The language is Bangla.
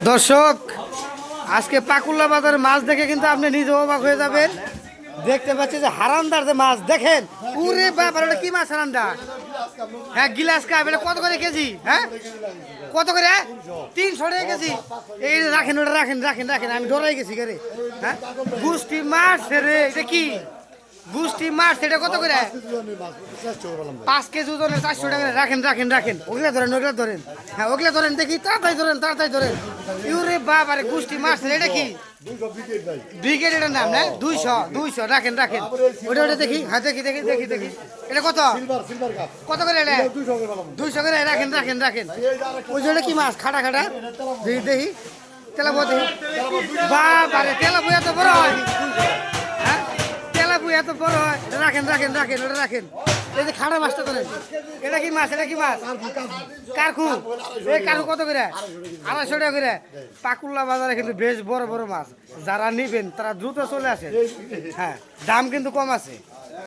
দর্শক আজকে পাকুল্লা বাজারে মাছ দেখে কিন্তু আপনি নিজে অবাক হয়ে যাবেন। দেখতে পাচ্ছি যে হারান্দার যে মাছ দেখেন, পুরে বাবার কি মাছ হারান্দা? হ্যাঁ, গিলাস কাপ। এটা কত করে কেজি? হ্যাঁ, কত করে? 300 টাকা কেজি। এই রাখেন, ওটা রাখেন রাখেন রাখেন, আমি ডরাই গেছি রে। হ্যাঁ, গুষ্টি মাছ রে, এটা কি গুষ্টি মাছ? এটা কত করে? 5 কেজি ওজনের 400 টাকা। রাখেন রাখেন রাখেন, ওগুলা ধরেন ওগুলা ধরেন। হ্যাঁ, ওগুলা ধরেন, দেখি তাড়াতাড়ি ধরেন তাড়াতাড়ি ধরেন। ইউরে বাপ, আরে গুষ্টি মাছ এটা কি? ব্রিগেড এটার নাম না? 200 রাখেন রাখেন। ওটা ওটা দেখি। হ্যাঁ, দেখি দেখি দেখি দেখি। এটা কত কত করে? এটা 200 করে। রাখেন রাখেন রাখেন। ওই জন্য কি মাছ? খাটা খাটা। দেখি দেখি, তেলাপুয়া দেখি। বাপ, আরে তেলাপুয়া এত বড় হয়? হ্যাঁ, তেলাপুয়া এত বড় হয়? রাখেন রাখেন রাখেন, ওটা রাখেন। এই যে খাড়া মাছটা ধরেন। এটা কি মাছ? এটা কি মাছ? কারকু। এই কারকু কত করে? 250 টাকা করে। পাকুল্লা বাজারে কিন্তু বেশ বড় বড় মাছ। যারা নিবেন তারা দ্রুত চলে আসেন। হ্যাঁ, দাম কিন্তু কম আছে।